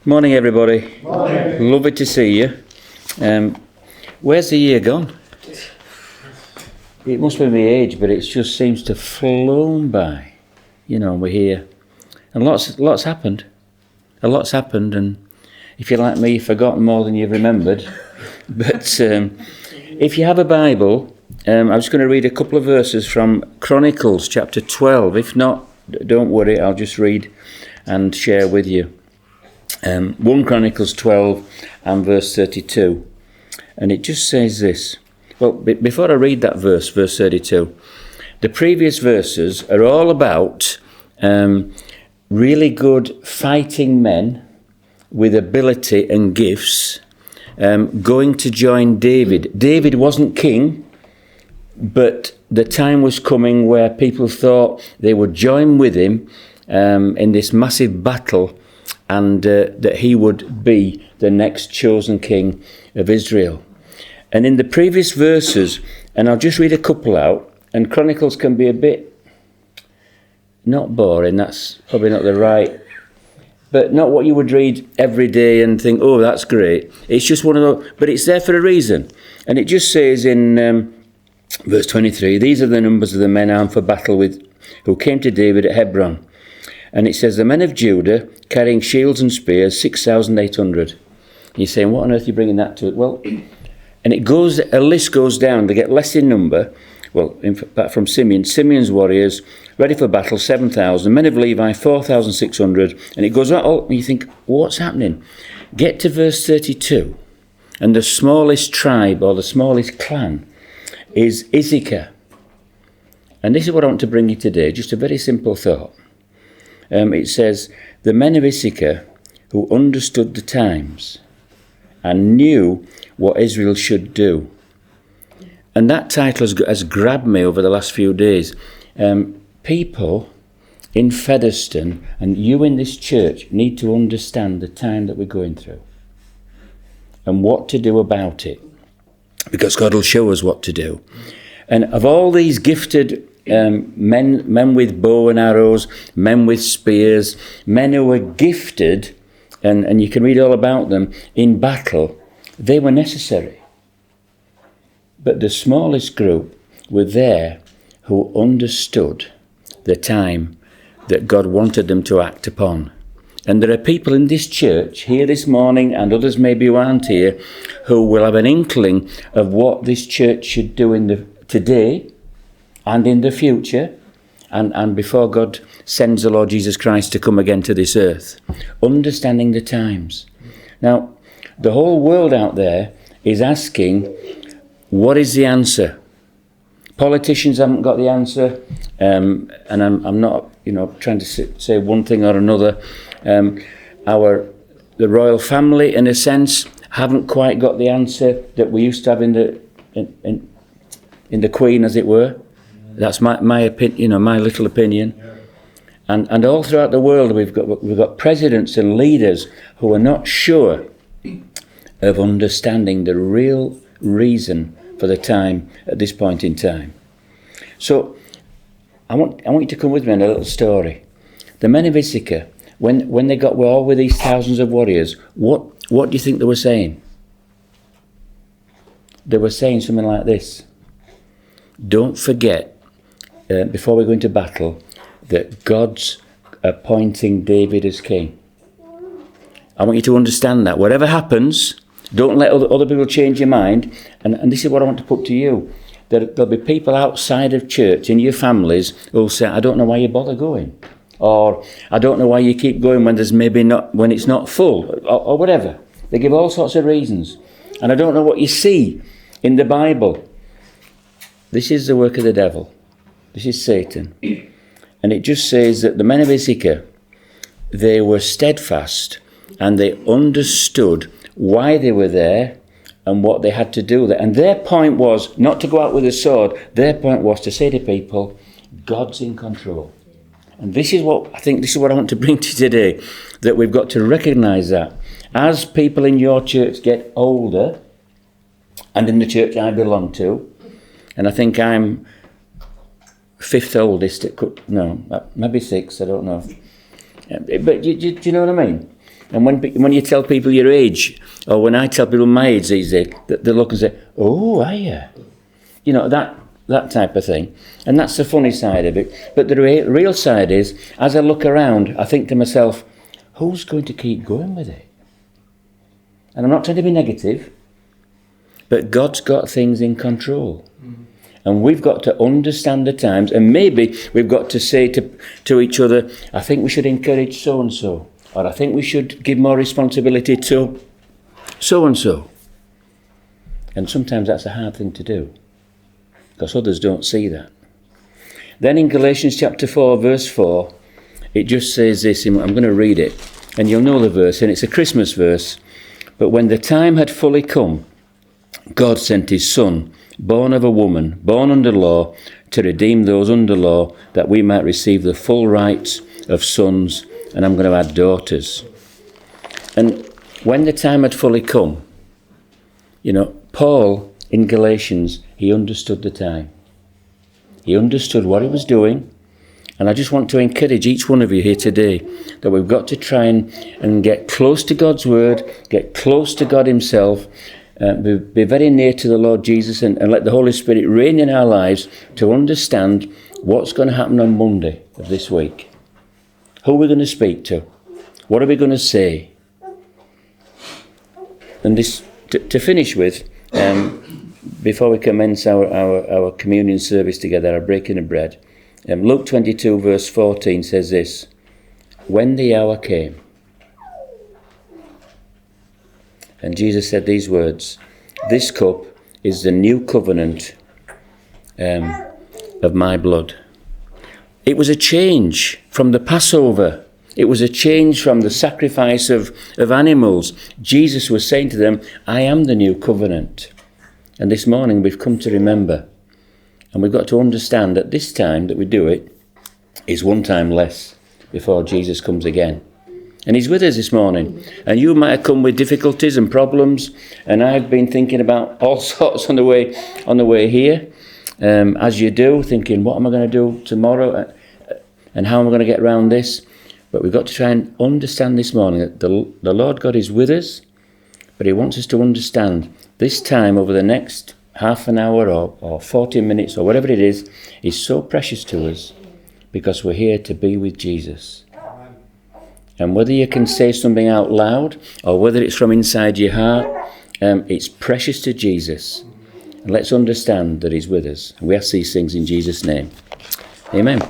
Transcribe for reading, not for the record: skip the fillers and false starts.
Morning, everybody. Morning. Lovely to see you. Where's the year gone? It must be my age, but it just seems to have flown by. You know, we're here. And lots happened. A lot's happened, and if you're like me, you've forgotten more than you've remembered. But if you have a Bible, I'm just going to read a couple of verses from Chronicles chapter 12. If not, don't worry, I'll just read and share with you. 1 Chronicles 12 and verse 32. And it just says this. Well, before I read that verse 32, the previous verses are all about really good fighting men with ability and gifts going to join David. David wasn't king, but the time was coming where people thought they would join with him in this massive battle, and that he would be the next chosen king of Israel. And in the previous verses, and I'll just read a couple out, and Chronicles can be a bit, not boring, that's probably not the right, but not what you would read every day and think, oh, that's great. It's just one of those, but it's there for a reason. And it just says in verse 23, these are the numbers of the men armed for battle who came to David at Hebron. And it says, the men of Judah, carrying shields and spears, 6,800. You're saying, what on earth are you bringing that to? Well, and a list goes down. They get less in number. Well, in fact, from Simeon's warriors, ready for battle, 7,000. Men of Levi, 4,600. And it goes right all, and you think, what's happening? Get to verse 32. And the smallest tribe, or the smallest clan, is Issachar. And this is what I want to bring you today, just a very simple thought. It says, the men of Issachar who understood the times and knew what Israel should do. And that title has grabbed me over the last few days. People in Featherstone and you in this church need to understand the time that we're going through and what to do about it, because God will show us what to do. And of all these gifted men with bow and arrows, men with spears, men who were gifted, and you can read all about them, in battle, they were necessary. But the smallest group were there who understood the time that God wanted them to act upon. And there are people in this church here this morning, and others maybe who aren't here, who will have an inkling of what this church should do today and in the future, and before God sends the Lord Jesus Christ to come again to this earth. Understanding the times. Now, the whole world out there is asking, what is the answer? Politicians haven't got the answer, and I'm not, trying to say one thing or another. The royal family, in a sense, haven't quite got the answer that we used to have in the Queen, as it were. That's my opinion, my little opinion. And all throughout the world, we've got presidents and leaders who are not sure of understanding the real reason for the time at this point in time. So I want you to come with me on a little story. The men of Issachar, when they got all with these thousands of warriors, what do you think they were saying? They were saying something like this: don't forget, before we go into battle, that God's appointing David as king. I want you to understand that. Whatever happens, don't let other people change your mind. And this is what I want to put to you. There'll be people outside of church, in your families, who'll say, I don't know why you bother going. Or, I don't know why you keep going when when it's not full, or whatever. They give all sorts of reasons. And I don't know what you see in the Bible. This is the work of the devil. This is Satan. And it just says that the men of Issachar, they were steadfast and they understood why they were there and what they had to do there. And their point was not to go out with a sword. Their point was to say to people, God's in control. And this is what I want to bring to you today, that we've got to recognise that. As people in your church get older, and in the church I belong to, and I think I'm fifth oldest, maybe sixth, I don't know. But do you know what I mean? And when you tell people your age, or when I tell people my age these days, they look and say, "Oh, are you?" You know, that type of thing. And that's the funny side of it. But the real side is, as I look around, I think to myself, who's going to keep going with it? And I'm not trying to be negative, but God's got things in control. And we've got to understand the times, and maybe we've got to say to each other, I think we should encourage so-and-so, or I think we should give more responsibility to so-and-so. And sometimes that's a hard thing to do, because others don't see that. Then in Galatians chapter 4, verse 4, it just says this, I'm going to read it, and you'll know the verse, and it's a Christmas verse. But when the time had fully come, God sent his Son, born of a woman, born under law, to redeem those under law, that we might receive the full rights of sons, and I'm going to add daughters. And when the time had fully come, you know, Paul in Galatians, he understood the time. He understood what he was doing. And I just want to encourage each one of you here today that we've got to try and get close to God's word, get close to God himself, be very near to the Lord Jesus, and let the Holy Spirit reign in our lives to understand what's going to happen on Monday of this week. Who we're going to speak to. What are we going to say? And this, to finish with, before we commence our communion service together, our breaking of bread, Luke 22 verse 14 says this: when the hour came, and Jesus said these words, this cup is the new covenant of my blood. It was a change from the Passover. It was a change from the sacrifice of animals. Jesus was saying to them, I am the new covenant. And this morning we've come to remember, and we've got to understand that this time that we do it is one time less before Jesus comes again. And he's with us this morning. And you might have come with difficulties and problems, and I've been thinking about all sorts on the way here, as you do, thinking, what am I going to do tomorrow, and how am I going to get around this? But we've got to try and understand this morning that the Lord God is with us, but he wants us to understand this time over the next half an hour or 40 minutes or whatever it is so precious to us, because we're here to be with Jesus. And whether you can say something out loud or whether it's from inside your heart, it's precious to Jesus. And let's understand that he's with us. And we ask these things in Jesus' name. Amen.